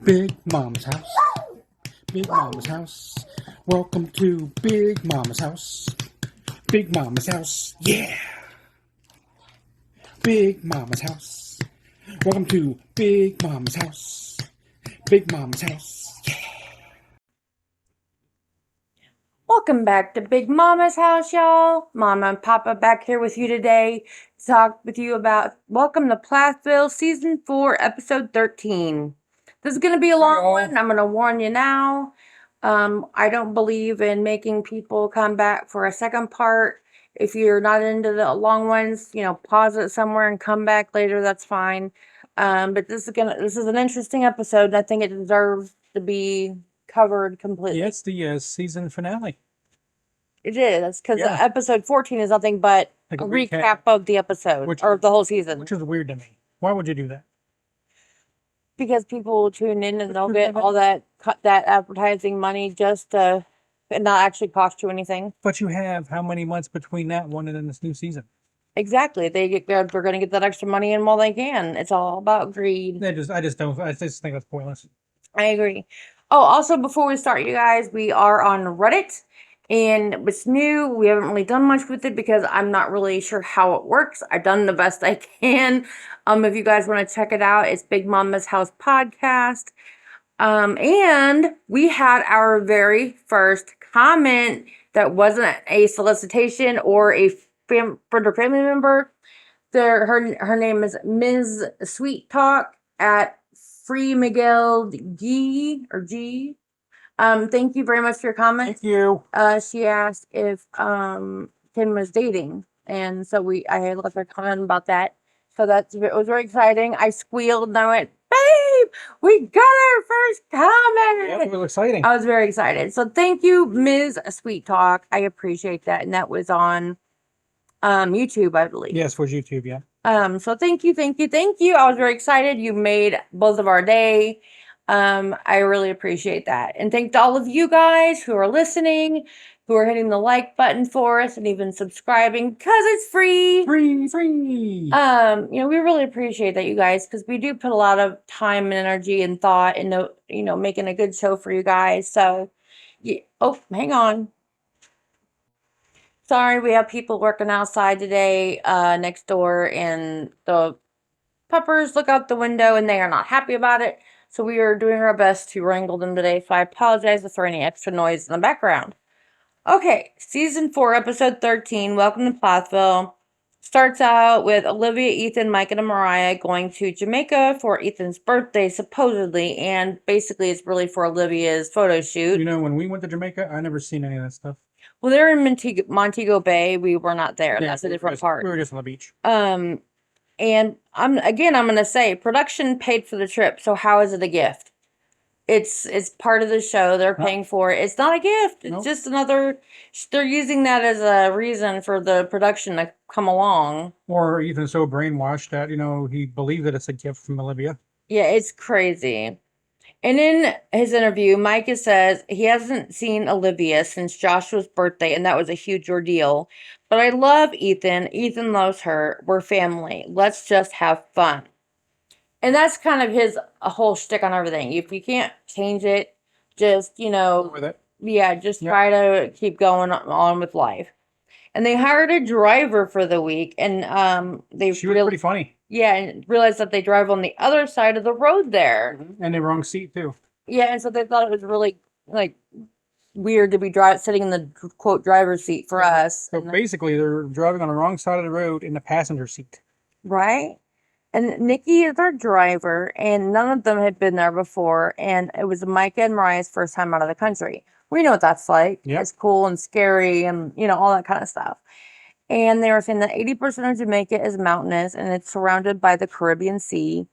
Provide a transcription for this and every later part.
Big Mama's house. Big Mama's house. Welcome to Big Mama's house. Big Mama's house. Yeah. Big Mama's house. Welcome to Big Mama's house. Big Mama's house. Yeah. Welcome back to Big Mama's house, y'all. Mama and Papa back here with you today to talk with you about Welcome to Plathville, Season 4, Episode 13. This is going to be a long one. I'm going to warn you now. I don't believe in making people come back for a second part. If you're not into the long ones, pause it somewhere and come back later. That's fine. But this is an interesting episode, and I think it deserves to be covered completely. Yeah, it's the season finale. It is, because episode 14 is nothing but Like a recap of the episode, or the whole season. Which is weird to me. Why would you do that? Because people will tune in and they'll get all that advertising money just to not actually cost you anything. But you have how many months between that one and then this new season? Exactly. They're going to get that extra money in while they can. It's all about greed. I just think that's pointless. I agree. Oh, also, before we start, you guys, we are on Reddit. And it's new. We haven't really done much with it because I'm not really sure how it works. I've done the best I can. If you guys want to check it out, it's Big Mama's House Podcast. And we had our very first comment that wasn't a solicitation or a friend or family member. Her name is Ms. Sweet Talk at Free Miguel G or G. Thank you very much for your comment. Thank you. She asked if Tim was dating, and so I had left her comment about that. So it was very exciting. I squealed and I went, "Babe, we got our first comment!" Yeah, it was exciting. I was very excited. So thank you, Ms. Sweet Talk. I appreciate that, and that was on YouTube, I believe. Yes, for YouTube, yeah. So thank you. I was very excited. You made both of our day. I really appreciate that. And thank to all of you guys who are listening, who are hitting the like button for us and even subscribing because it's free. Free. We really appreciate that, you guys, because we do put a lot of time and energy and thought into, making a good show for you guys. So, yeah. Oh, hang on. Sorry, we have people working outside today, next door, and the puppers look out the window and they are not happy about it. So we are doing our best to wrangle them today. So I apologize for any extra noise in the background. Okay, Season 4, Episode 13, Welcome to Plathville. Starts out with Olivia, Ethan, Mike, and Mariah going to Jamaica for Ethan's birthday, supposedly. And basically, it's really for Olivia's photo shoot. When we went to Jamaica, I never seen any of that stuff. Well, they're in Montego Bay. We were not there. Yeah, that's a different part. We were just on the beach. And I'm going to say production paid for the trip. So how is it a gift? It's part of the show. They're paying for it. It's not a gift. It's just another. They're using that as a reason for the production to come along. Or Ethan's so brainwashed that he believes that it's a gift from Olivia. Yeah, it's crazy. And in his interview, Micah says he hasn't seen Olivia since Joshua's birthday, and that was a huge ordeal. But I love Ethan. Ethan loves her. We're family. Let's just have fun. And that's kind of his whole shtick on everything. If you can't change it, just, with it. Yeah, just try to keep going on with life. And they hired a driver for the week, and she was pretty funny. Yeah, and realized that they drive on the other side of the road there. And the wrong seat, too. Yeah, and so they thought it was really, weird to be sitting in the, quote, driver's seat for us. So basically, they're driving on the wrong side of the road in the passenger seat. Right? And Nikki is our driver, and none of them had been there before, and it was Micah and Mariah's first time out of the country. We know what that's like. Yep. It's cool and scary and, all that kind of stuff. And they were saying that 80% of Jamaica is mountainous, and it's surrounded by the Caribbean Sea.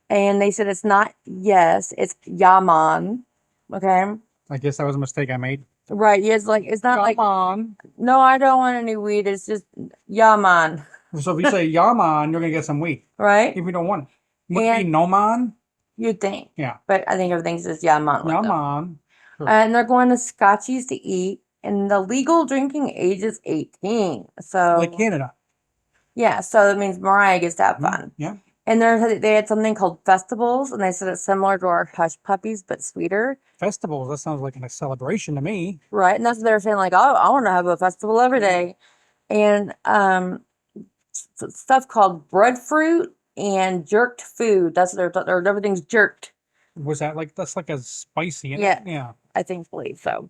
And they said it's not yes, it's Yaman. Okay? I guess that was a mistake I made. Right. Yeah, it's not Yaman. No, I don't want any weed. It's just Yaman. So if you say Yaman, you're going to get some weed. Right. If you don't want it. Would it be Noman? You'd think. Yeah. But I think everything's just Yaman. Yaman. Sure. And they're going to Scotchies to eat. And the legal drinking age is 18. So. Like Canada. Yeah. So that means Mariah gets to have fun. Yeah. And they had something called festivals, and they said it's similar to our hush puppies, but sweeter. Festivals, that sounds like a celebration to me. Right. And that's what they were saying, like, oh, I want to have a festival every day. And stuff called breadfruit and jerked food. That's everything's jerked. Was that like, that's like a spicy? Yeah. Yeah. I believe so.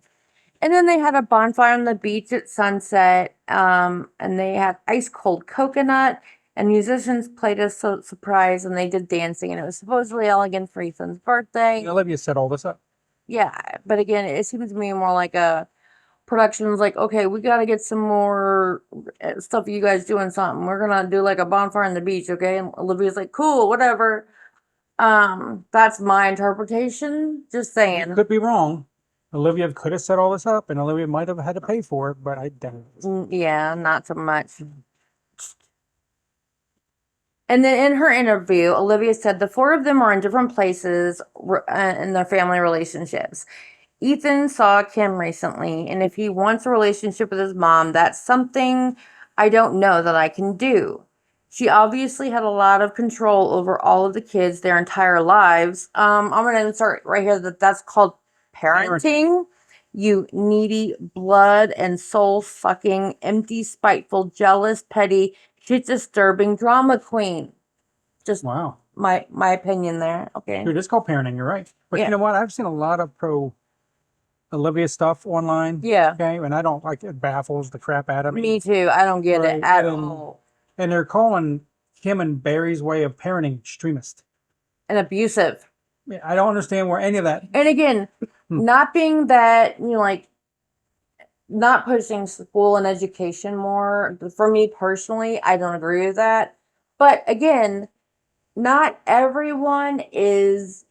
And then they had a bonfire on the beach at sunset. And they had ice cold coconut, and musicians played a surprise, and they did dancing, and it was supposedly elegant for Ethan's birthday. Olivia set all this up. Yeah, but again, it seems to me more like a production was like, okay, we got to get some more stuff. You guys doing something? We're gonna do like a bonfire on the beach, okay? And Olivia's like, cool, whatever. That's my interpretation. Just saying. Could be wrong. Olivia could have set all this up, and Olivia might have had to pay for it, but I don't. Yeah, not so much. And then in her interview, Olivia said the four of them are in different places in their family relationships. Ethan saw Kim recently, and if he wants a relationship with his mom, that's something I don't know that I can do. She obviously had a lot of control over all of the kids their entire lives. I'm going to insert right here that's called parenting. You needy, blood and soul sucking, empty, spiteful, jealous, petty, shit disturbing drama queen. Just wow. My opinion there. Okay. Dude, it's called parenting, you're right. But Yeah. you know what? I've seen a lot of pro Olivia stuff online. Yeah. Okay. And I don't like it, baffles the crap out of me. Me too. I don't get it at all. And they're calling Kim and Barry's way of parenting extremist and abusive. Yeah, I don't understand where any of that. And again, not being that, like, not pushing school and education more. For me personally, I don't agree with that. But again, not everyone is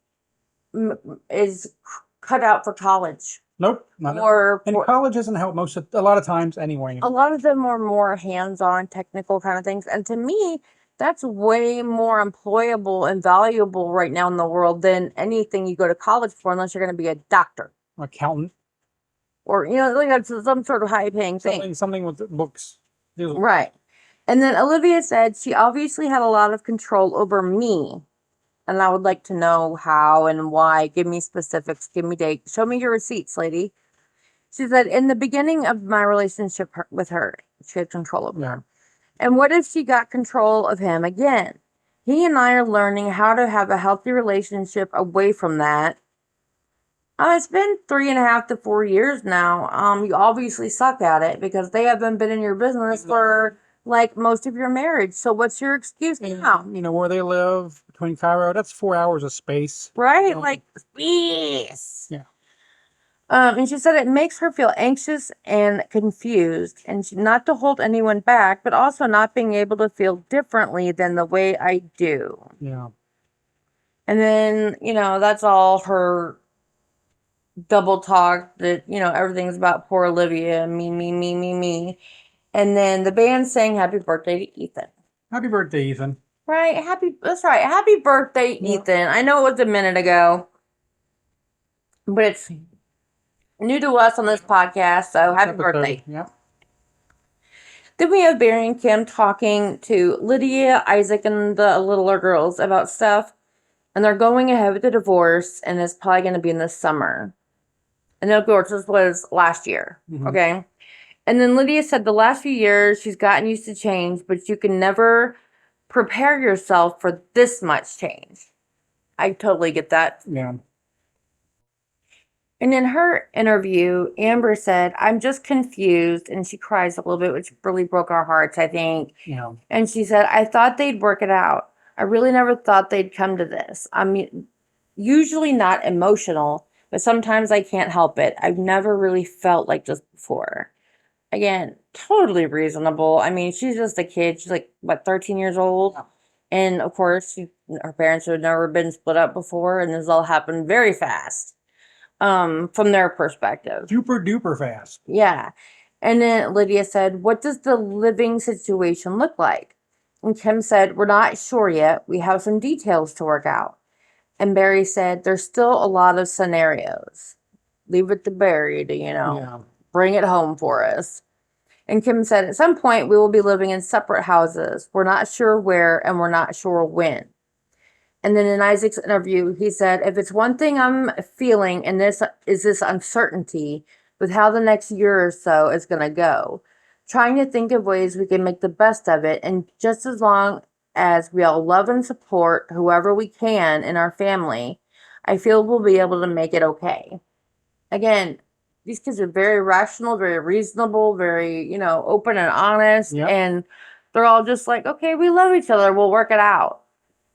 cut out for college. Nope. And college doesn't help a lot of times anyway. A lot of them are more hands-on, technical kind of things. And to me, that's way more employable and valuable right now in the world than anything you go to college for, unless you're going to be a doctor. Accountant. Or, like that's some sort of high-paying thing. Something with books. Right. And then Olivia said she obviously had a lot of control over me. And I would like to know how and why. Give me specifics. Give me dates. Show me your receipts, lady. She said, in the beginning of my relationship with her, she had control over her. And what if she got control of him again? He and I are learning how to have a healthy relationship away from that. It's been 3.5 to 4 years now. You obviously suck at it because they haven't been in your business for like most of your marriage. So what's your excuse now? You know where they live, between Cairo. That's 4 hours of space. Right? Like space. Yeah. And she said it makes her feel anxious and confused, and not to hold anyone back, but also not being able to feel differently than the way I do. Yeah. And then, that's all her double talk that, everything's about poor Olivia, me. And then the band sang happy birthday to Ethan. Happy birthday, Ethan. Right. That's right. Happy birthday, Ethan. I know it was a minute ago, but it's new to us on this podcast, so happy birthday. Yeah. Then we have Barry and Kim talking to Lydia, Isaac, and the littler girls about stuff. And they're going ahead with the divorce, and it's probably going to be in the summer. And of course, this was last year. Mm-hmm. Okay. And then Lydia said the last few years she's gotten used to change, but you can never prepare yourself for this much change. I totally get that. Yeah. And in her interview, Amber said, I'm just confused. And she cries a little bit, which really broke our hearts, I think. Yeah. And she said, I thought they'd work it out. I really never thought they'd come to this. I'm usually not emotional, but sometimes I can't help it. I've never really felt like this before. Again, totally reasonable. I mean, she's just a kid. She's like, 13 years old? Yeah. And of course, her parents had never been split up before, and this all happened very fast. From their perspective. Super duper fast. Yeah. And then Lydia said, what does the living situation look like? And Kim said, we're not sure yet. We have some details to work out. And Barry said, there's still a lot of scenarios. Leave it to Barry to, bring it home for us. And Kim said, at some point, we will be living in separate houses. We're not sure where, and we're not sure when. And then in Isaac's interview, he said, if it's one thing I'm feeling, and this is this uncertainty with how the next year or so is going to go, trying to think of ways we can make the best of it. And just as long as we all love and support whoever we can in our family, I feel we'll be able to make it okay. Again, these kids are very rational, very reasonable, very, open and honest. Yep. And they're all just like, okay, we love each other. We'll work it out,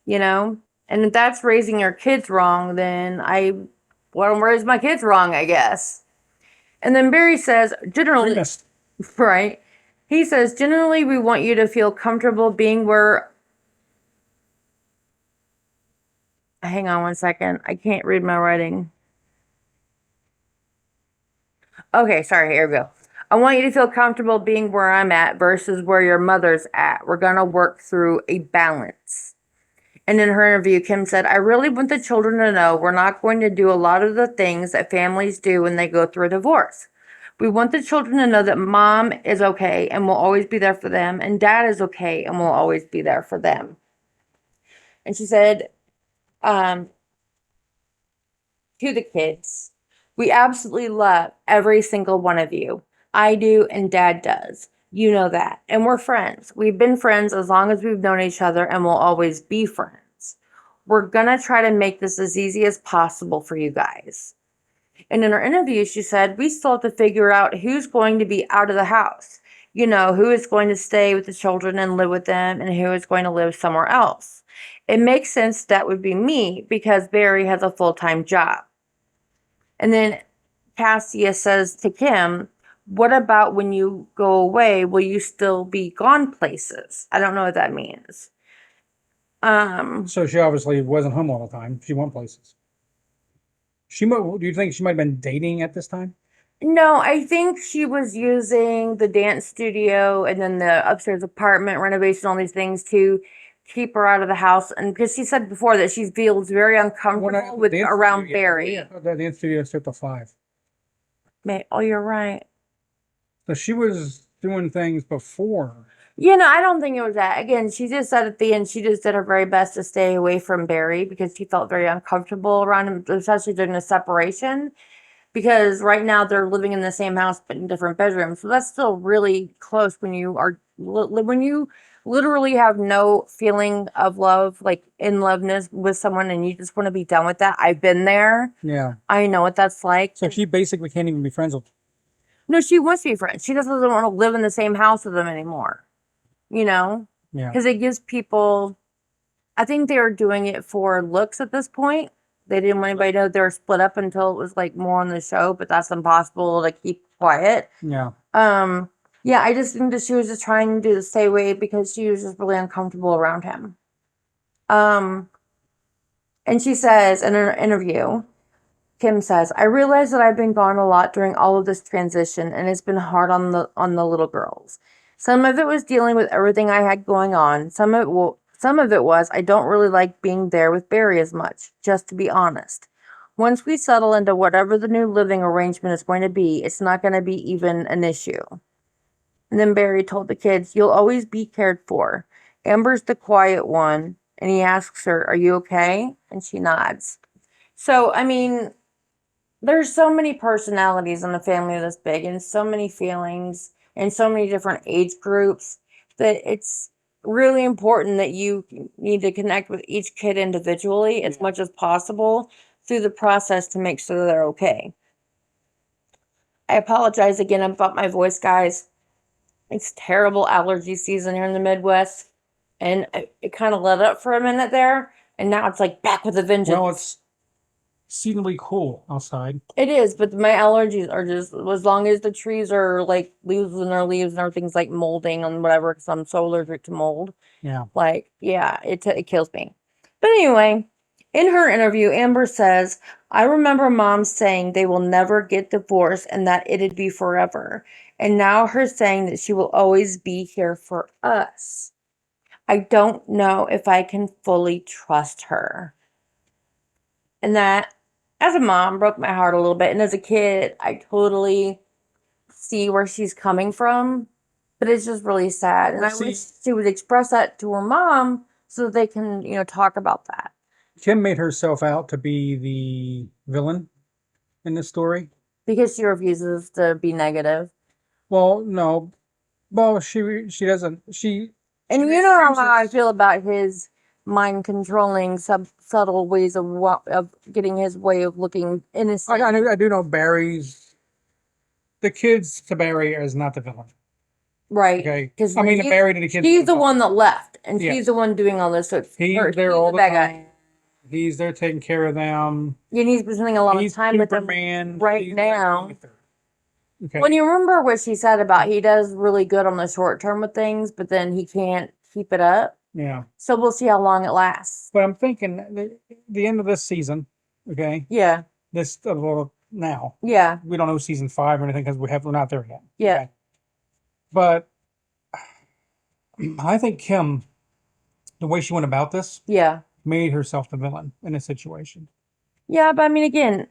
And if that's raising your kids wrong, then I want to raise my kids wrong, I guess. And then Barry says, generally, right? He says, generally, we want you to feel comfortable being where. Hang on one second. I can't read my writing. Okay, sorry, here we go. I want you to feel comfortable being where I'm at versus where your mother's at. We're going to work through a balance. And in her interview, Kim said, I really want the children to know we're not going to do a lot of the things that families do when they go through a divorce. We want the children to know that mom is okay and will always be there for them, and dad is okay and will always be there for them. And she said, to the kids, we absolutely love every single one of you. I do, and dad does. You know that. And we're friends. We've been friends as long as we've known each other, and we'll always be friends. We're going to try to make this as easy as possible for you guys. And in her interview, she said, we still have to figure out who's going to be out of the house. Who is going to stay with the children and live with them, and who is going to live somewhere else. It makes sense that would be me because Barry has a full-time job. And then Cassia says to Kim, what about when you go away? Will you still be gone places? I don't know what that means. So she obviously wasn't home all the time. She went places. Do you think she might have been dating at this time? No, I think she was using the dance studio and then the upstairs apartment renovation, all these things to keep her out of the house. And because she said before that she feels very uncomfortable around Barry. The dance studio started till 5. Oh, you're right. So she was doing things before. I don't think it was that. Again, she just said at the end, she just did her very best to stay away from Barry because she felt very uncomfortable around him, especially during the separation. Because right now they're living in the same house but in different bedrooms. So that's still really close when you literally have no feeling of love, like in loveness with someone, and you just want to be done with that. I've been there. Yeah. I know what that's like. So she basically can't even be friends with. No, she wants to be friends. She just doesn't want to live in the same house with them anymore. Yeah. Because it gives people, I think they were doing it for looks at this point. They didn't want anybody to know they were split up until it was like more on the show, but that's impossible to keep quiet. Yeah. Yeah, I just think that she was just trying to stay away because she was just really uncomfortable around him. And she says in her interview, Kim says, I realize that I've been gone a lot during all of this transition, and it's been hard on the little girls. Some of it was dealing with everything I had going on. Some of it was I don't really like being there with Barry as much, just to be honest. Once we settle into whatever the new living arrangement is going to be, it's not going to be even an issue. And then Barry told the kids, you'll always be cared for. Amber's the quiet one, and he asks her, are you okay? And she nods. So, I mean, there's so many personalities in a family this big and so many feelings and so many different age groups that it's really important that you need to connect with each kid individually as much as possible through the process to make sure they're okay. I apologize again about my voice, guys. It's terrible allergy season here in the Midwest, and it kind of let up for a minute there, and now it's like back with a vengeance. Well, it's seasonably cool outside. It is, but my allergies are just, as long as the trees are like losing their leaves and everything's like molding and whatever, because I'm so allergic to mold. Yeah. Like, yeah, it kills me. But anyway, in her interview, Amber says, I remember mom saying they will never get divorced and that it'd be forever. And now her saying that she will always be here for us. I don't know if I can fully trust her. And that, as a mom, broke my heart a little bit. And as a kid, I totally see where she's coming from. But it's just really sad. And I wish she would express that to her mom so that they can, talk about that. Kim made herself out to be the villain in this story. Because she refuses to be negative. Well, no. Well, she doesn't. And you know how I feel about his mind controlling, subtle ways of getting his way of looking innocent. I do know Barry's. The kids to Barry is not the villain. Right. Okay. Because I mean, the Barry to the kids. She's the one that left, and Yes. she's the one doing all this. So it's He's there all the time. He's there taking care of them. And he's been spending a lot of time with them right He's now. like okay. When you remember what she said about he does really good on the short term with things, but then he can't keep it up. Yeah. So we'll see how long it lasts. But I'm thinking the end of this season. Okay. Yeah. This now. Yeah. We don't know season 5 or anything because we're not there yet. Yeah. Okay. But I think Kim, the way she went about this, made herself the villain in this situation. Yeah, but I mean, again,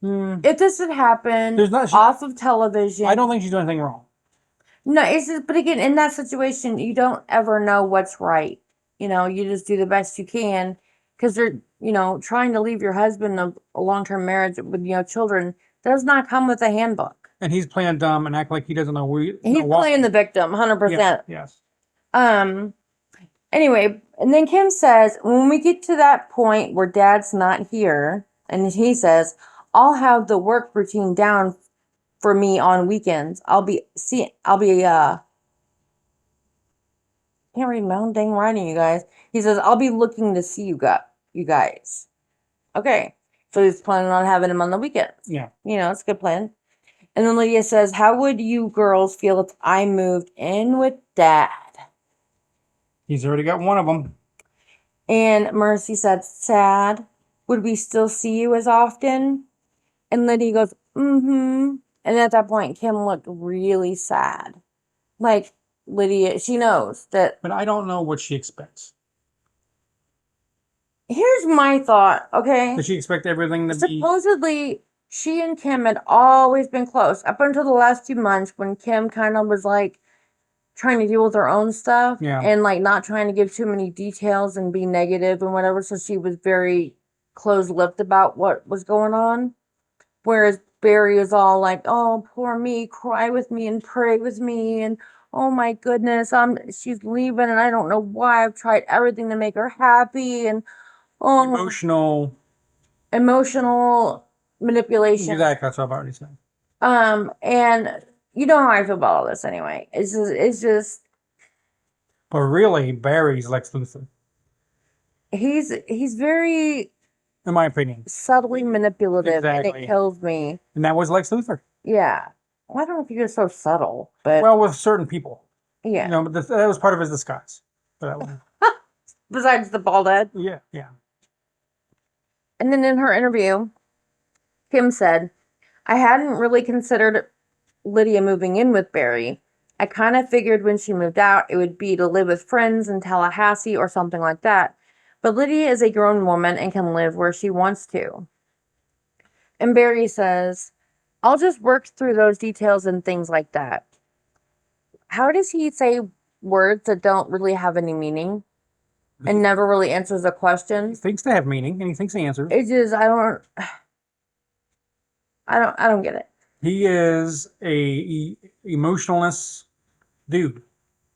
if this had happened off of television, I don't think she's doing anything wrong. No, it's just, but again, in that situation, you don't ever know what's right. You know, you just do the best you can because they're, trying to leave your husband a long-term marriage with, children does not come with a handbook. And he's playing dumb and act like he doesn't know. He's playing the victim, 100%. Yes. Anyway, and then Kim says, when we get to that point where Dad's not here, and he says, I'll have the work routine down for me on weekends. Can't read my own dang writing, you guys. He says, I'll be looking to see you guys. Okay. So he's planning on having him on the weekends. Yeah. It's a good plan. And then Lydia says, how would you girls feel if I moved in with Dad? He's already got one of them. And Mercy said, sad. Would we still see you as often? And Lydia goes, mm-hmm. And at that point, Kim looked really sad. Like, Lydia, she knows that. But I don't know what she expects. Here's my thought, okay? Does she expect everything to be... Supposedly, she and Kim had always been close. Up until the last few months when Kim kind of was like trying to deal with her own stuff. Yeah. And like not trying to give too many details and be negative and whatever. So she was very close-lipped about what was going on. Whereas Barry is all like, oh, poor me, cry with me and pray with me. And oh my goodness, she's leaving and I don't know why. I've tried everything to make her happy. And emotional manipulation. Exactly, that's what I've already said. And you know how I feel about all this anyway. It's just. But really, Barry's Lex Luthor. He's very, in my opinion, subtly manipulative. Exactly. And it kills me. And that was Lex Luthor. Yeah. Well, I don't know if you're so subtle, but. Well, with certain people. Yeah. But that was part of his disguise. Besides the bald head. Yeah. And then in her interview, Kim said, I hadn't really considered Lydia moving in with Barry. I kind of figured when she moved out, it would be to live with friends in Tallahassee or something like that. But Lydia is a grown woman and can live where she wants to. And Barry says, I'll just work through those details and things like that. How does he say words that don't really have any meaning and never really answers a question? He thinks they have meaning and he thinks they answer. It just, I don't get it. He is a emotionless dude.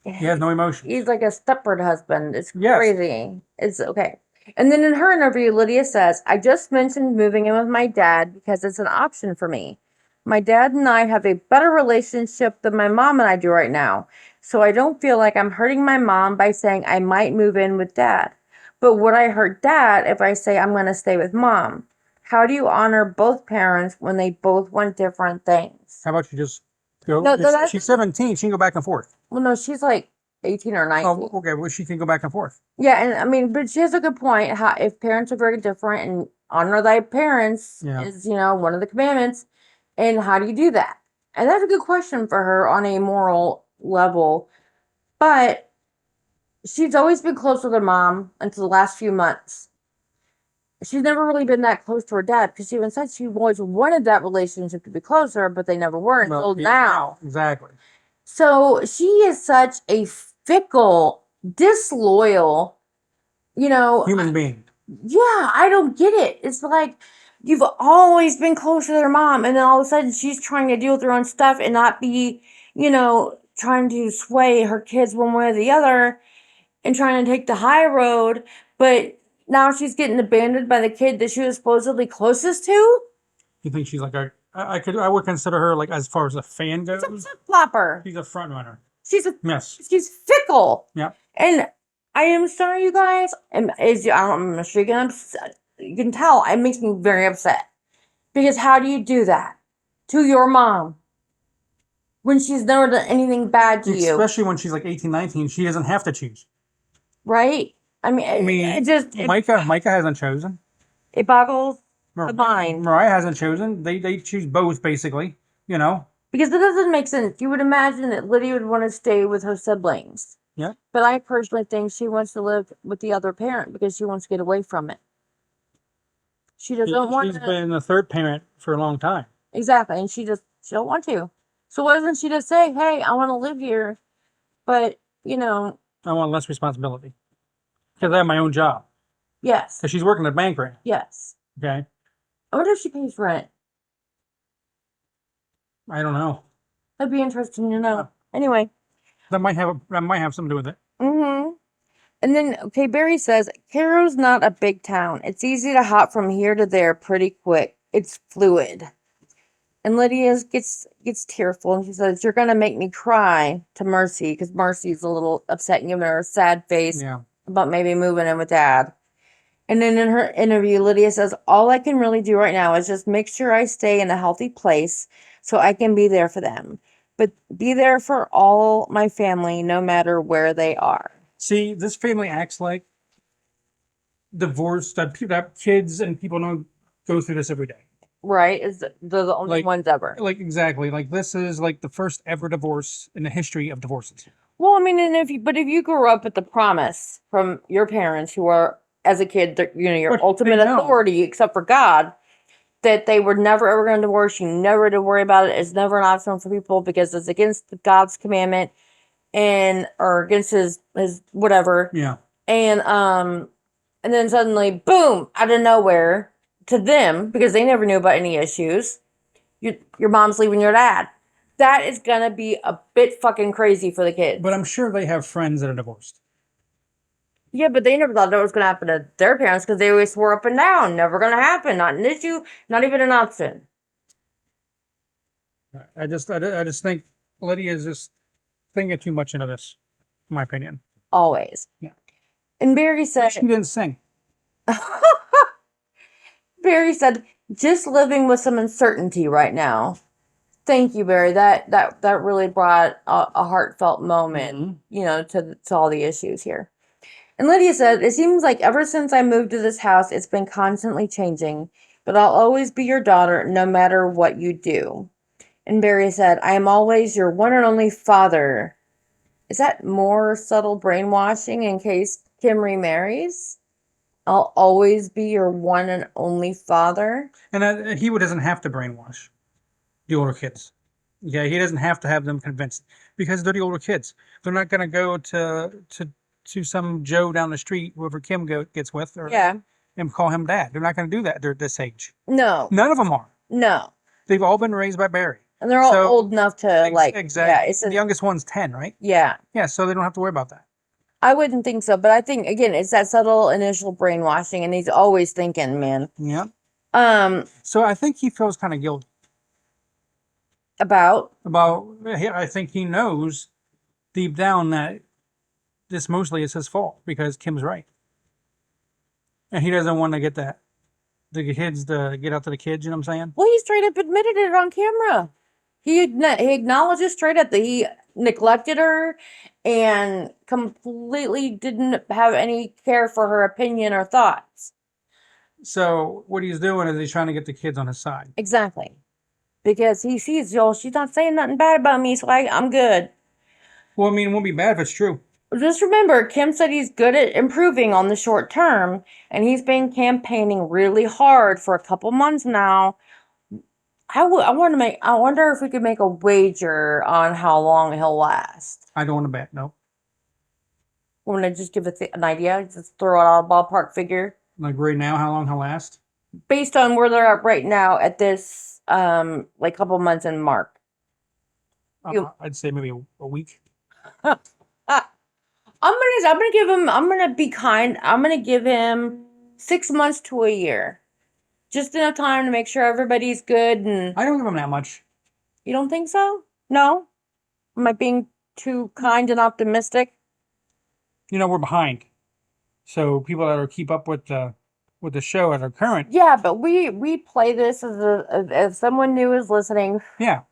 He has no emotion. He's like a Stepford husband. It's crazy. It's okay. And then in her interview, Lydia says, I just mentioned moving in with my dad because it's an option for me. My dad and I have a better relationship than my mom and I do right now. So I don't feel like I'm hurting my mom by saying I might move in with Dad. But would I hurt Dad if I say I'm going to stay with Mom? How do you honor both parents when they both want different things? How about you just go? No, she's 17. She can go back and forth. Well, no, she's like 18 or 19. Oh, okay. Well, she can go back and forth. Yeah, and I mean, but she has a good point. How if parents are very different and honor thy parents is, one of the commandments. And how do you do that? And that's a good question for her on a moral level. But she's always been close with her mom until the last few months. She's never really been that close to her dad because she even said she always wanted that relationship to be closer, but they never were until now. Exactly. So she is such a fickle, disloyal, you know, Human being. yeah, I don't get it. It's like you've always been close to their mom, and then all of a sudden she's trying to deal with her own stuff and not be, trying to sway her kids one way or the other and trying to take the high road. But now she's getting abandoned by the kid that she was supposedly closest to. You think she's like I would consider her like as far as a fan goes. She's a flip flopper. She's a front runner. Yes. She's fickle. Yeah. And I am sorry, you guys. I'm sure you can tell it makes me very upset. Because how do you do that to your mom when she's never done anything bad to you? Especially when she's like 18, 19, she doesn't have to choose. Right? Micah hasn't chosen. It boggles the mind. Mariah hasn't chosen. They choose both, basically, Because it doesn't make sense. You would imagine that Lydia would want to stay with her siblings. Yeah. But I personally think she wants to live with the other parent because she wants to get away from it. She doesn't want to. She's been the third parent for a long time. Exactly. And she don't want to. So why doesn't she just say, hey, I want to live here, but, I want less responsibility. Because I have my own job. Yes. Because she's working at a bank right now. Yes. Okay. I wonder if she pays rent. I don't know. That'd be interesting to know. Anyway. That might have something to do with it. Mm-hmm. And then, okay, Barry says, Cairo's not a big town. It's easy to hop from here to there pretty quick. It's fluid. And Lydia gets tearful, and she says, you're going to make me cry to Mercy, because Mercy's a little upset and giving her a sad face about maybe moving in with Dad. And then in her interview, Lydia says, all I can really do right now is just make sure I stay in a healthy place so I can be there for them. But be there for all my family, no matter where they are. See, this family acts like divorce, that kids and people don't go through this every day. Right? They're the only ones ever. Like, exactly. Like, this is like the first ever divorce in the history of divorces. Well, I mean, if you grew up with the promise from your parents who are, as a kid, your ultimate authority, except for God, that they were never ever going to divorce you, never had to worry about it. It's never an option for people because it's against God's commandment or against his whatever. Yeah. And then suddenly, boom, out of nowhere, to them, because they never knew about any issues, your mom's leaving your dad. That is gonna be a bit fucking crazy for the kids. But I'm sure they have friends that are divorced. Yeah, but they never thought that was gonna happen to their parents because they always swore up and down, never gonna happen, not an issue, not even an option. I just think Lydia is just thinking too much into this, in my opinion. Always. Yeah. And Barry said she didn't sing. Barry said, just living with some uncertainty right now. Thank you, Barry. That really brought a heartfelt moment, to all the issues here. And Lydia said, it seems like ever since I moved to this house, it's been constantly changing, but I'll always be your daughter no matter what you do. And Barry said, I am always your one and only father. Is that more subtle brainwashing in case Kim remarries? I'll always be your one and only father. And he doesn't have to brainwash the older kids. Yeah, he doesn't have to have them convinced because they're the older kids. They're not going to go to some Joe down the street, whoever Kim gets with, and call him dad. They're not going to do that. They're at this age. No. None of them are. No. They've all been raised by Barry. And they're all old enough to exactly. Yeah, the youngest one's 10, right? Yeah. Yeah, so they don't have to worry about that. I wouldn't think so, but I think again it's that subtle initial brainwashing, and he's always thinking, man. Yeah. So I think he feels kind of guilty. About. I think he knows deep down that this mostly is his fault because Kim's right, and he doesn't want to get that. The kids to get out to the kids. You know what I'm saying? Well, he straight up admitted it on camera. He acknowledges straight up that he neglected her and completely didn't have any care for her opinion or thoughts. So what he's doing is he's trying to get the kids on his side. Exactly. Because he sees, she's not saying nothing bad about me, so I'm good. Well, I mean, it won't be bad if it's true. Just remember, Kim said he's good at improving on the short term, and he's been campaigning really hard for a couple months now. I wonder if we could make a wager on how long he'll last. I don't want to bet, no. Want to just give an idea? Just throw out a ballpark figure Like right now, how long he'll last? based on where they're at right now at this like couple months in mark. I'd say maybe a week. I'm gonna give him. I'm gonna be kind. I'm gonna give him 6 months to a year, just enough time to make sure everybody's good. And I don't give him that much. you don't think so? No, am I being too kind and optimistic? We're behind. So people that are keep up with the show at our current. Yeah, but we play this as if someone new is listening. Yeah.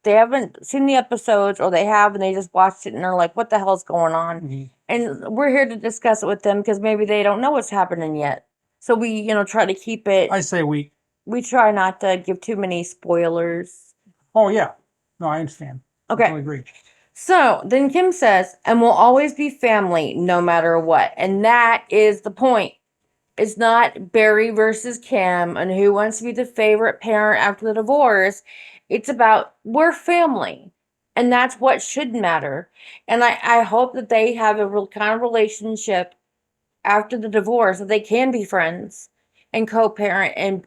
They haven't seen the episodes, or they have and they just watched it and they're like, "What the hell's going on?" Mm-hmm. And we're here to discuss it with them because maybe they don't know what's happening yet. So we, try to keep it. I say a week. We try not to give too many spoilers. Oh yeah. No, I understand. Okay. I totally agree. So then Kim says, and we'll always be family no matter what. And that is the point. It's not Barry versus Kim and who wants to be the favorite parent after the divorce. It's about we're family. And that's what should matter. And I hope that they have a real kind of relationship after the divorce, that they can be friends and co-parent and,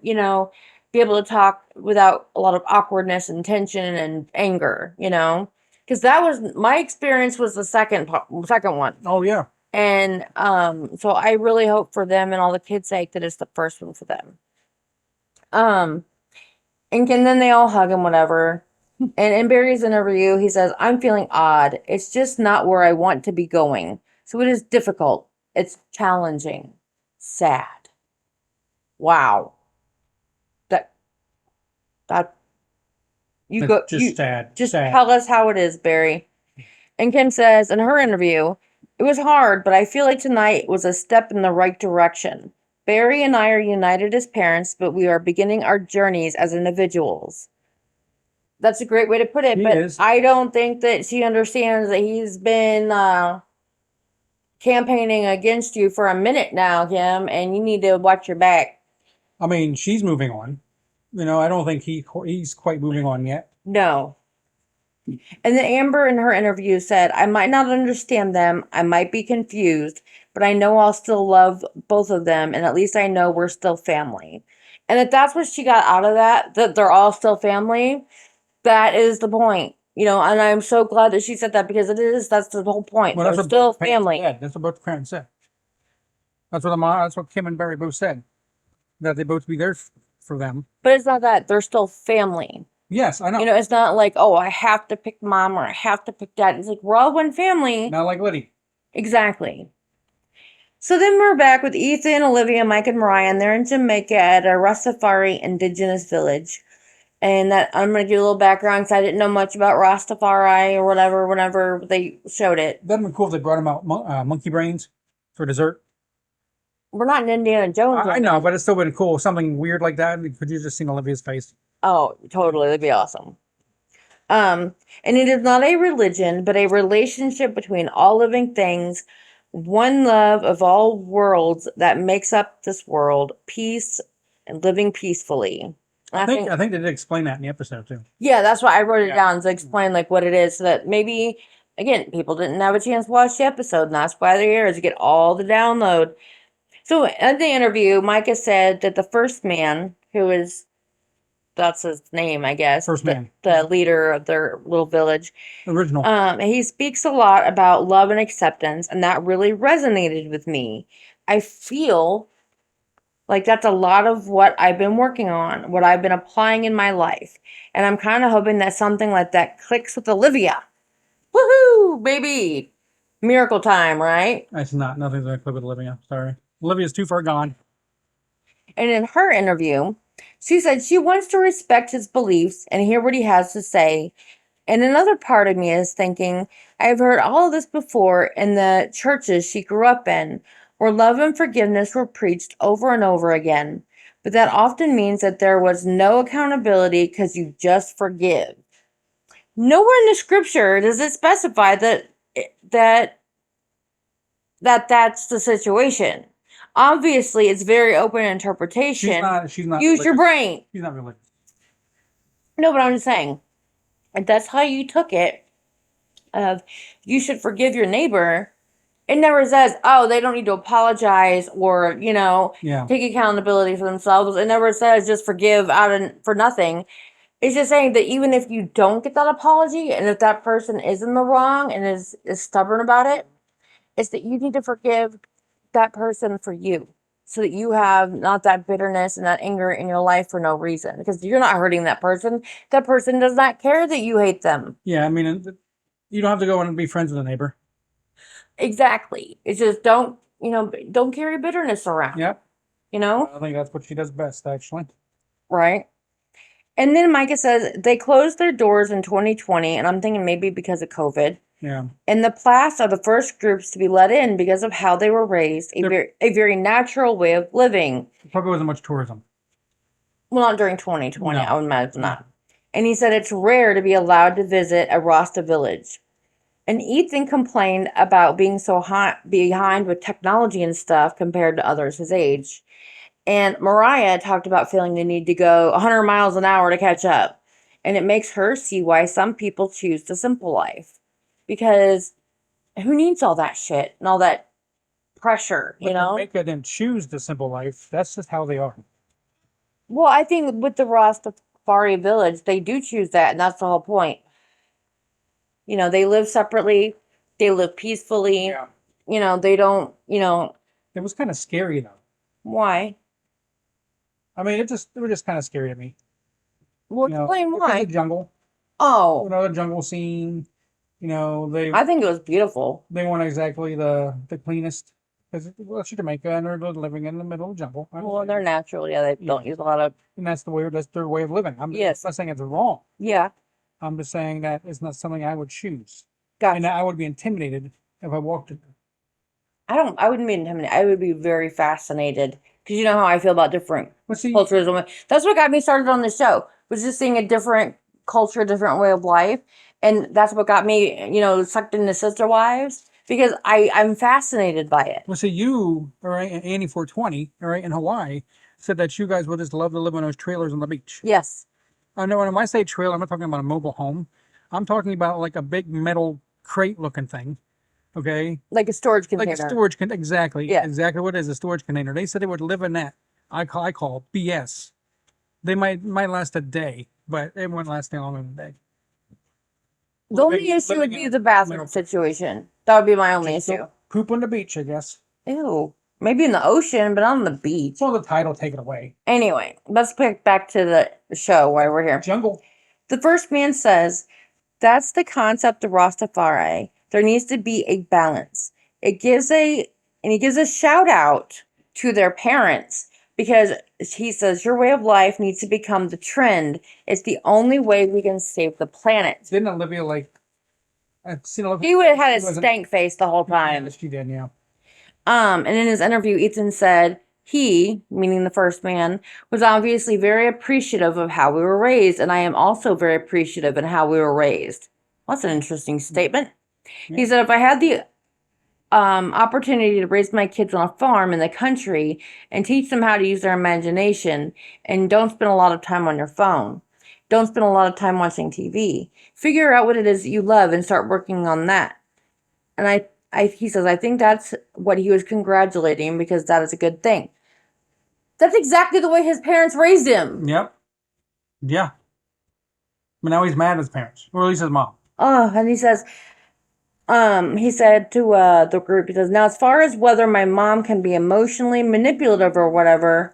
be able to talk without a lot of awkwardness and tension and anger, because that was my experience was the second one. Oh yeah. And so I really hope for them and all the kids' sake that it's the first one for them. And then they all hug and whatever. And in Barry's interview, he says, "I'm feeling odd. It's just not where I want to be going. So it is difficult. It's challenging. Sad." Wow. That you go just sad. Just sad. tell us how it is, Barry. And Kim says in her interview, "It was hard, but I feel like tonight was a step in the right direction. Barry and I are united as parents, but we are beginning our journeys as individuals." That's a great way to put it, but I don't think that she understands that he's been campaigning against you for a minute now, Kim, and you need to watch your back. I mean, she's moving on. I don't think he's quite moving on yet. No. And then Amber in her interview said, "I might not understand them. I might be confused, but I know I'll still love both of them. And at least I know we're still family." And if that's what she got out of that they're all still family, that is the point. And I'm so glad that she said that because that's the whole point. Well, they're still family. That's what both the parents said. That's what Kim and Barry both said. That they both be there for them. But it's not that. They're still family. Yes, I know. It's not like, oh, I have to pick mom or I have to pick dad. It's like, we're all one family. Not like Lydia. Exactly. So then we're back with Ethan, Olivia, Mike, and Mariah, and they're in Jamaica at a Rastafari indigenous village. And that I'm going to give a little background because I didn't know much about Rastafari or whatever whenever they showed it. That'd be cool if they brought him out monkey brains for dessert. We're not in Indiana Jones. I know, but it's still been cool. Something weird like that. Could you just seen Olivia's face? Oh, totally. That'd be awesome. And it is not a religion, but a relationship between all living things, one love of all worlds that makes up this world, peace and living peacefully. I think they did explain that in the episode too. Yeah, that's why I wrote it down to explain like what it is, so that maybe again people didn't have a chance to watch the episode, and that's why they're here is to get all the download. So in the interview, Micah said that the first man, that's his name, I guess. First man. The leader of their little village. Original. He speaks a lot about love and acceptance, and that really resonated with me. I feel like that's a lot of what I've been working on, what I've been applying in my life. And I'm kind of hoping that something like that clicks with Olivia. Woohoo, baby. Miracle time, right? It's not. Nothing's going to click with Olivia. Sorry. Olivia's too far gone. And in her interview, she said she wants to respect his beliefs and hear what he has to say. And another part of me is thinking, I've heard all of this before in the churches she grew up in, where love and forgiveness were preached over and over again. But that often means that there was no accountability because you just forgive. Nowhere in the scripture does it specify that's the situation. Obviously, it's very open interpretation. She's not. Use your brain. She's not religious. No, but I'm just saying, if that's how you took it, of you should forgive your neighbor, It never says, oh, they don't need to apologize or, Yeah. take accountability for themselves. It never says just forgive for nothing. It's just saying that even if you don't get that apology and if that person is in the wrong and is stubborn about it, it's that you need to forgive that person for you so that you have not that bitterness and that anger in your life for no reason because you're not hurting that person. That person does not care that you hate them. Yeah, I mean, you don't have to go and be friends with a neighbor. Exactly. It's just don't carry bitterness around. Yep. You know? I think that's what she does best, actually. Right. And then Micah says they closed their doors in 2020, and I'm thinking maybe because of COVID. Yeah. And the Plaths are the first groups to be let in because of how they were raised, a very natural way of living. Probably wasn't much tourism. Well, not during 2020, No. I would imagine not. And he said it's rare to be allowed to visit a Rasta village. And Ethan complained about being so behind with technology and stuff compared to others his age. And Mariah talked about feeling the need to go 100 miles an hour to catch up. And it makes her see why some people choose the simple life. Because who needs all that shit and all that pressure, But Jamaica didn't choose the simple life. That's just how they are. Well, I think with the Rastafari village, they do choose that, and that's the whole point. They live separately, they live peacefully. Yeah. They don't, It was kind of scary, though. why? I mean, it was just kind of scary to me. Well, explain why. Because the jungle. Oh. The jungle scene. I think it was beautiful. They weren't exactly the cleanest. Because it's Jamaica, and they're living in the middle of the jungle. Well, they're natural. Yeah, they don't use a lot of. And that's their way of living. I'm Yes. not saying it's wrong. Yeah. I'm just saying that it's not something I would choose. Gotcha. And I would be intimidated if I walked in there. I wouldn't be intimidated. I would be very fascinated because you know how I feel about different cultures. That's what got me started on the show, was just seeing a different culture, different way of life. And that's what got me, sucked into Sister Wives, because I'm fascinated by it. Well, see, you, all right, and Annie 420, all right, in Hawaii, said that you guys would just love to live in those trailers on the beach. Yes. I know when I say trailer, I'm not talking about a mobile home. I'm talking about like a big metal crate looking thing. Okay. Like a storage container. Like a storage container. Exactly. Yeah. Exactly what it is, a storage container. They said they would live in that. I call BS. They might last a day, but it wouldn't last any longer than a day. The only issue would be the bathroom situation. That would be my only issue. Poop on the beach, I guess. Ew. Maybe in the ocean, but not on the beach. Well, the tide will take it away. Anyway, let's pick back to the show while we're here. Jungle. The first man says, that's the concept of Rastafari. There needs to be a balance. He gives a shout out to their parents because he says your way of life needs to become the trend. It's the only way we can save the planet. Didn't Olivia I've seen Olivia. He would have had a stank face the whole time. Yeah, she did, yeah. And in his interview, Ethan said he, meaning the first man, was obviously very appreciative of how we were raised, and I am also very appreciative in how we were raised. Well, that's an interesting statement. Yeah. He said, if I had the opportunity to raise my kids on a farm in the country and teach them how to use their imagination, and don't spend a lot of time on your phone, don't spend a lot of time watching TV, figure out what it is that you love and start working on that. And he says, I think that's what he was congratulating, because that is a good thing. That's exactly the way his parents raised him. Yep. Yeah. But now he's mad at his parents, or at least his mom. Oh, and he says, he said to the group, he says, now as far as whether my mom can be emotionally manipulative or whatever,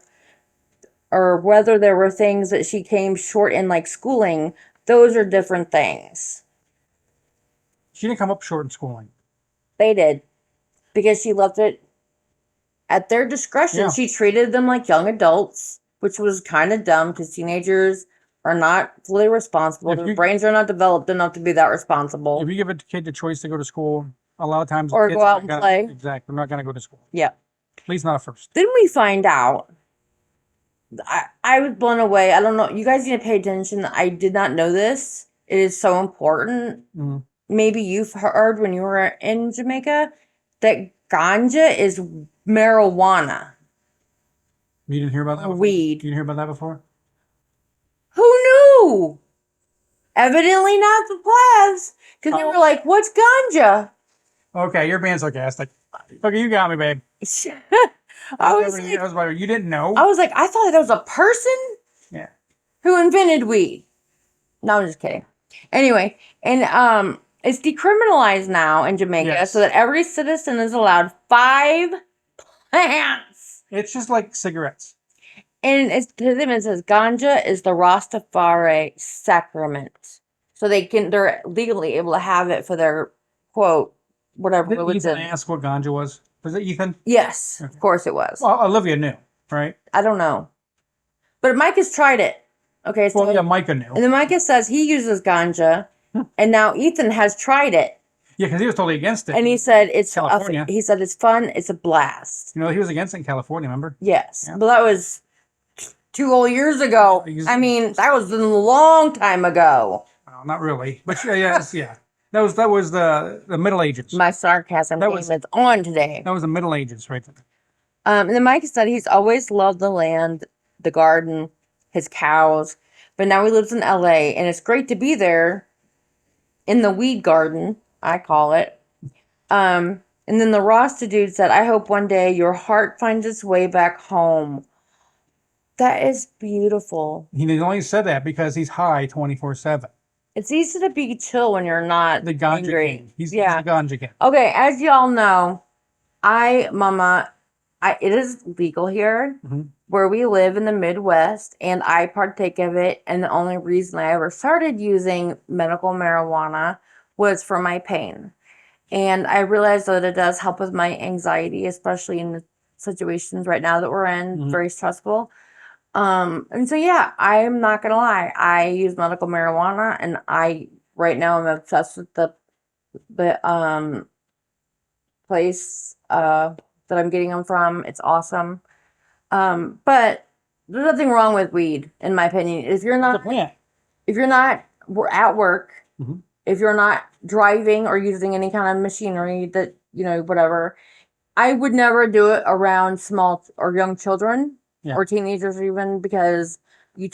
or whether there were things that she came short in, like schooling, those are different things. She didn't come up short in schooling. They did. Because she left it at their discretion. Yeah. She treated them like young adults, which was kind of dumb because teenagers are not fully responsible. Their brains are not developed enough to be that responsible. If you give a kid the choice to go to school, a lot of times... Or go out and play. Exactly. They're not going to go to school. Yeah. At least not at first. Then we find out... I was blown away. I don't know. You guys need to pay attention. I did not know this. It is so important. Mm-hmm. Maybe you've heard when you were in Jamaica that ganja is marijuana. You didn't hear about that before? Weed. You didn't hear about that before? Who knew? Evidently not the Plaths. Because they were like, what's ganja? Okay, you're being sarcastic. Okay, you got me, babe. I was like, you didn't know? I thought that was a person Yeah. who invented weed. No, I'm just kidding. Anyway, and it's decriminalized now in Jamaica, so that every citizen is allowed 5 plants. It's just like cigarettes. And to them it says ganja is the Rastafari sacrament. So they're legally able to have it for their quote whatever Did religion. Ethan ask what ganja was? Was it Ethan? Yes, Okay. of course it was. Well, Olivia knew, right? I don't know. But Mike has tried it. Okay, so Well, yeah, Micah knew. and then Micah says he uses ganja, and now Ethan has tried it. Yeah, because he was totally against it. And he said it's California. he said it's fun, it's a blast. You know, he was against it in California, remember? Yes. Yeah. But that was 2 whole years ago. I mean, that was a long time ago. Well, not really. But yeah. That was the Middle Ages. My sarcasm game is on today. That was the Middle Ages right there. And then Mike said he's always loved the land, the garden, his cows, but now he lives in LA, and it's great to be there in the weed garden, I call it. And then the Rasta dude said, I hope one day your heart finds its way back home. That is beautiful. He only said that because he's high 24/7. It's easy to be chill when you're not The ganja angry. king. He's the ganja king. Okay, as y'all know, it is legal here where we live in the Midwest, and I partake of it. And the only reason I ever started using medical marijuana was for my pain. And I realized that it does help with my anxiety, especially in the situations right now that we're in, very stressful. And so, yeah, I'm not going to lie. I use medical marijuana, and right now I'm obsessed with the place, that I'm getting them from. It's awesome. But there's nothing wrong with weed, in my opinion. If you're not at work, if you're not driving or using any kind of machinery that, whatever, I would never do it around small or young children or teenagers even, because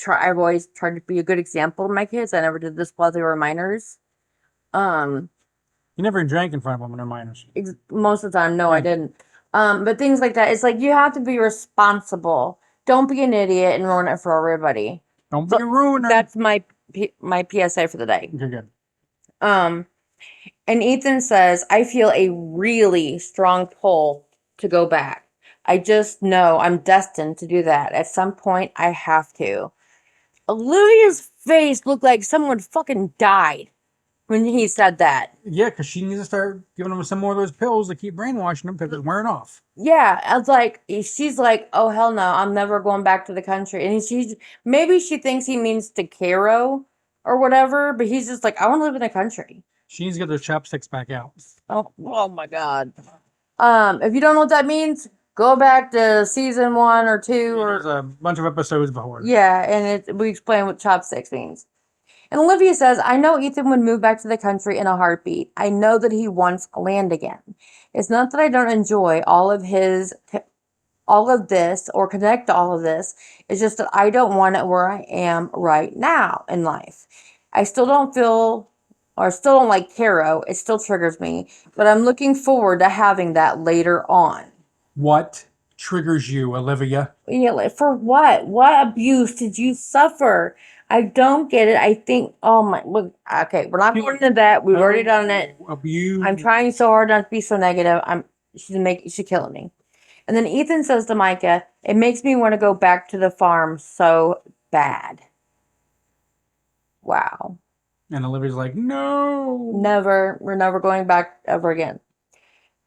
I've always tried to be a good example to my kids. I never did this while they were minors. You never drank in front of them when they're minors. Most of the time, no, I didn't. But things like that, it's like you have to be responsible. Don't be an idiot and ruin it for everybody. Don't be a ruiner. That's my PSA for the day. Okay, good. And Ethan says, I feel a really strong pull to go back. I just know I'm destined to do that. At some point, I have to. Olivia's face looked like someone fucking died when he said that. Yeah, because she needs to start giving them some more of those pills to keep brainwashing them because it's wearing off. Yeah, I was like, she's like, oh, hell no, I'm never going back to the country. And maybe she thinks he means to Cairo or whatever, but he's just like, I want to live in the country. She needs to get those chopsticks back out. Oh my God. If you don't know what that means, go back to season 1 or 2 There's a bunch of episodes before. Yeah, and we explain what chopsticks means. And Olivia says, I know Ethan would move back to the country in a heartbeat. I know that he wants land again. It's not that I don't enjoy all of this or connect to all of this. It's just that I don't want it where I am right now in life. I still don't like Caro. It still triggers me, but I'm looking forward to having that later on. What triggers you, Olivia? Yeah, for what? What abuse did you suffer? I don't get it. I think, oh my, look, okay, we're not going into that. We've already done it. Abuse. I'm trying so hard not to be so negative. She's killing me. And then Ethan says to Micah, it makes me want to go back to the farm so bad. Wow. And Olivia's like, no. Never. We're never going back ever again.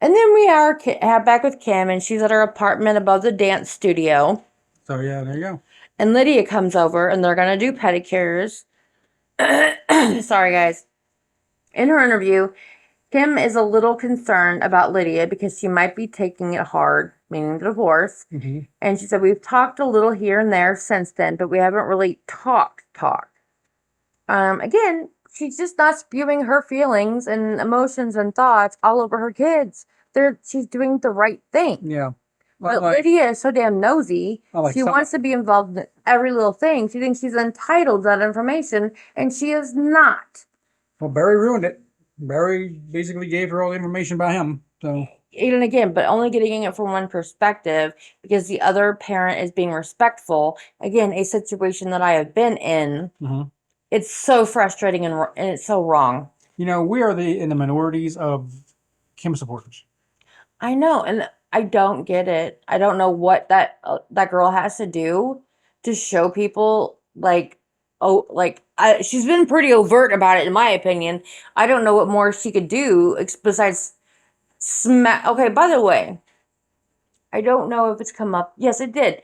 And then we are back with Kim, and she's at her apartment above the dance studio. So, yeah, there you go. And Lydia comes over, and they're going to do pedicures. Sorry, guys. In her interview, Kim is a little concerned about Lydia because she might be taking it hard, meaning the divorce. And she said, we've talked a little here and there since then, but we haven't really talked. Again, she's just not spewing her feelings and emotions and thoughts all over her kids. She's doing the right thing. Yeah. But Lydia is so damn nosy. She wants to be involved in every little thing. She thinks she's entitled to that information, and she is not. Well, Barry ruined it. Barry basically gave her all the information about him. So and again, but only getting it from one perspective because the other parent is being respectful. Again, a situation that I have been in. Mhm. It's so frustrating and it's so wrong. We are in the minorities of Kim supporters. I know, and I don't get it. I don't know what that girl has to do to show people like, oh, like she's been pretty overt about it in my opinion. I don't know what more she could do besides smack. Okay, by the way, I don't know if it's come up. Yes, it did.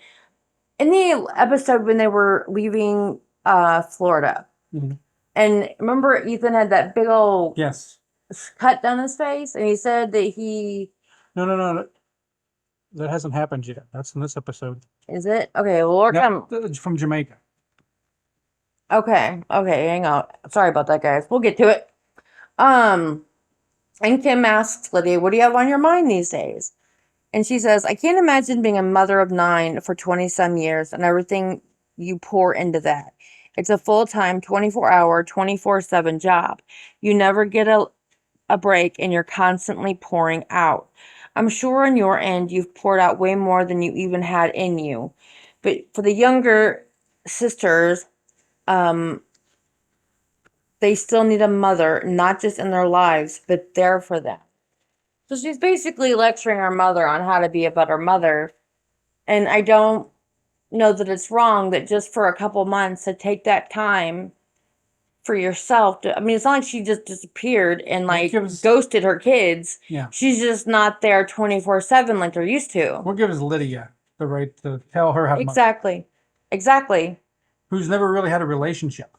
In the episode when they were leaving Florida. Mhm. And remember Ethan had that big old Yes. cut down his face and he said that he No. That hasn't happened yet. That's in this episode. is it? Okay, well we're Yep, coming. from Jamaica. Okay, hang on. Sorry about that, guys. We'll get to it. Um, and Kim asks Lydia, what do you have on your mind these days? And she says, I can't imagine being a mother of 9 for 20 some years and everything you pour into that. It's a full-time, 24-hour, 24/7 job. You never get a break and you're constantly pouring out. I'm sure on your end you've poured out way more than you even had in you. But for the younger sisters, they still need a mother, not just in their lives, but there for them. So she's basically lecturing her mother on how to be a better mother. And I don't know that it's wrong that just for a couple months to take that time for yourself. I mean, it's not like she just disappeared and like ghosted her kids. Yeah. She's just not there 24/7 like they're used to. What gives Lydia the right to tell her how to Exactly. Exactly. Who's never really had a relationship.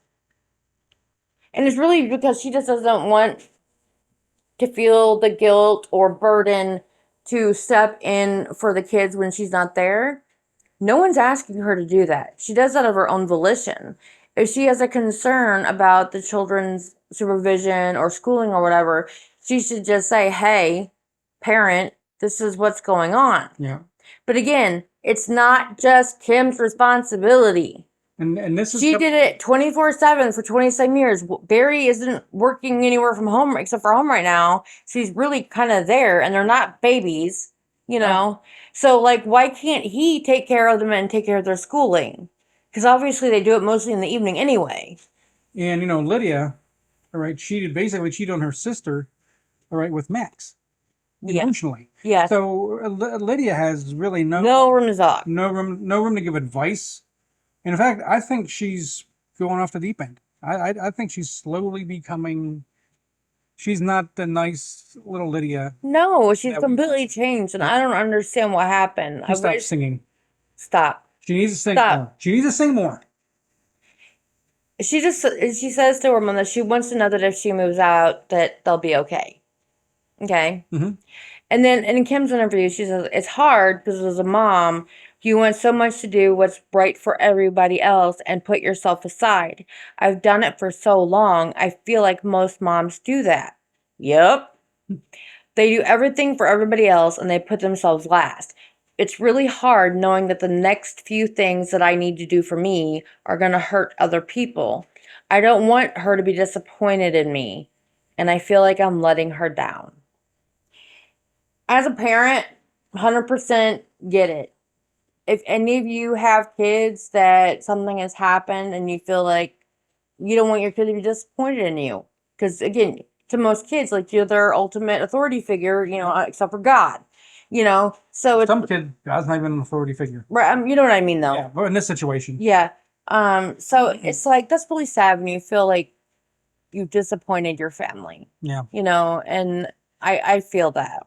And it's really because she just doesn't want to feel the guilt or burden to step in for the kids when she's not there. No one's asking her to do that. She does that of her own volition. If she has a concern about the children's supervision or schooling or whatever, she should just say, hey, parent, this is what's going on. Yeah. But again, it's not just Kim's responsibility. And this is she did it 24/7 for 27 years. Barry isn't working anywhere from home except for home right now. So he's really kind of there, and they're not babies, you know. So like, why can't he take care of them and take care of their schooling? Because obviously they do it mostly in the evening anyway. And Lydia, all right, basically cheated on her sister, all right, with Max. Emotionally. Yeah. So Lydia has really no room to talk. No room to give advice. And in fact, I think she's going off the deep end. I think she's slowly becoming. She's not the nice little Lydia. No, she's completely changed, and I don't understand what happened. She stopped singing. Stop. She needs to sing more. She needs to sing more. She says to her mom that she wants to know that if she moves out, that they'll be okay. Okay. Mm-hmm. And then in Kim's interview, she says it's hard because as a mom, you want so much to do what's right for everybody else and put yourself aside. I've done it for so long. I feel like most moms do that. Yep. They do everything for everybody else and they put themselves last. It's really hard knowing that the next few things that I need to do for me are going to hurt other people. I don't want her to be disappointed in me, and I feel like I'm letting her down. As a parent, 100% get it. If any of you have kids that something has happened and you feel like you don't want your kid to be disappointed in you, because again, to most kids, like you're their ultimate authority figure, except for God. So it's some kid, God's not even an authority figure. Right, you know what I mean, though. Yeah, but in this situation. Yeah. So it's like that's really sad when you feel like you've disappointed your family. Yeah. And I feel that.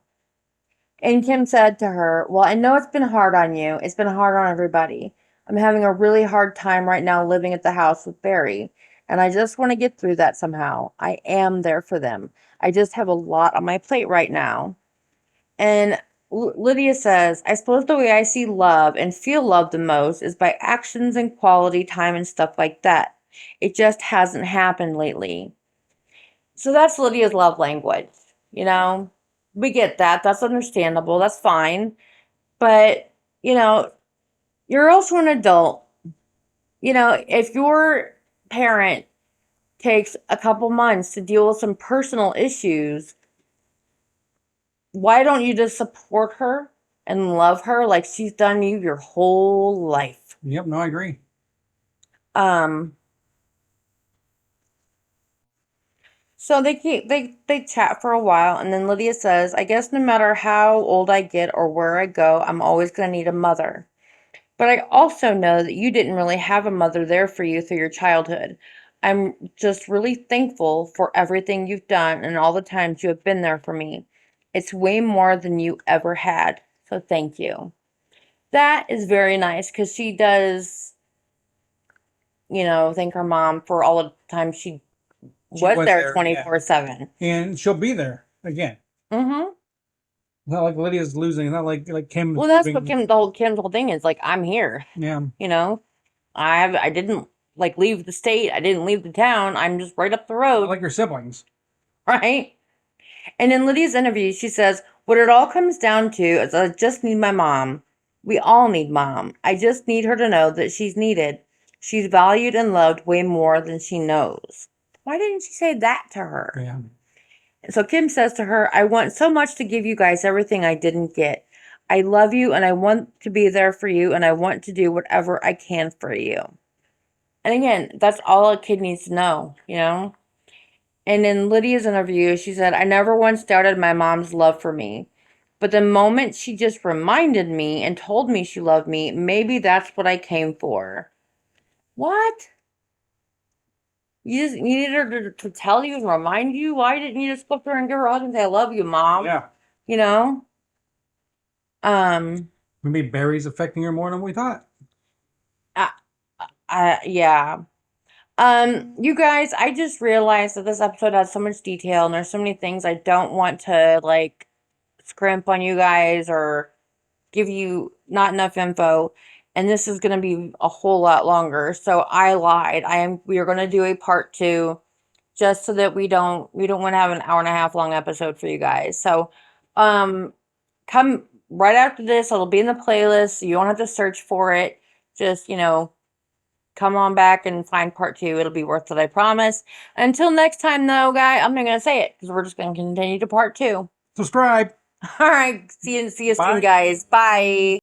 And Kim said to her, well, I know it's been hard on you. It's been hard on everybody. I'm having a really hard time right now living at the house with Barry. And I just want to get through that somehow. I am there for them. I just have a lot on my plate right now. And Lydia says, I suppose the way I see love and feel love the most is by actions and quality time and stuff like that. It just hasn't happened lately. So that's Lydia's love language. We get that. That's understandable. That's fine. But, you're also an adult. If your parent takes a couple months to deal with some personal issues, why don't you just support her and love her like she's done you your whole life? Yep, no, I agree. So they chat for a while, and then Lydia says, I guess no matter how old I get or where I go, I'm always gonna need a mother. But I also know that you didn't really have a mother there for you through your childhood. I'm just really thankful for everything you've done and all the times you have been there for me. It's way more than you ever had. So thank you. That is very nice because she does, thank her mom for all the time she She was was there there, yeah. 24/7. And she'll be there again. Mm-hmm. It's not like Lydia's losing. It's not like Kim's Well, that's what losing. Kim's whole thing is. Like, I'm here. Yeah. I didn't like leave the state. I didn't leave the town. I'm just right up the road, Like her siblings. right? And in Lydia's interview, she says, what it all comes down to is I just need my mom. We all need mom. I just need her to know that she's needed. She's valued and loved way more than she knows. Why didn't she say that to her? Yeah. So Kim says to her, I want so much to give you guys everything I didn't get. I love you and I want to be there for you and I want to do whatever I can for you. And again, that's all a kid needs to know, And in Lydia's interview, she said, I never once doubted my mom's love for me. But the moment she just reminded me and told me she loved me, maybe that's what I came for. What? You needed her to tell you and remind you? Why didn't you just go up there and give her a hug and say, I love you, Mom? Yeah. You know? Maybe Barry's affecting her more than we thought. Yeah. You guys, I just realized that this episode has so much detail and there's so many things I don't want to like scrimp on you guys or give you not enough info. And this is gonna be a whole lot longer. So I lied. We are gonna do a part 2 just so that we don't want to have an hour and a half long episode for you guys. So come right after this, it'll be in the playlist. So you don't have to search for it. Just, come on back and find part 2. It'll be worth it, I promise. Until next time, though, guy, I'm not going to say it because we're just going to continue to part 2. Subscribe. All right. See you soon, Bye. guys. Bye.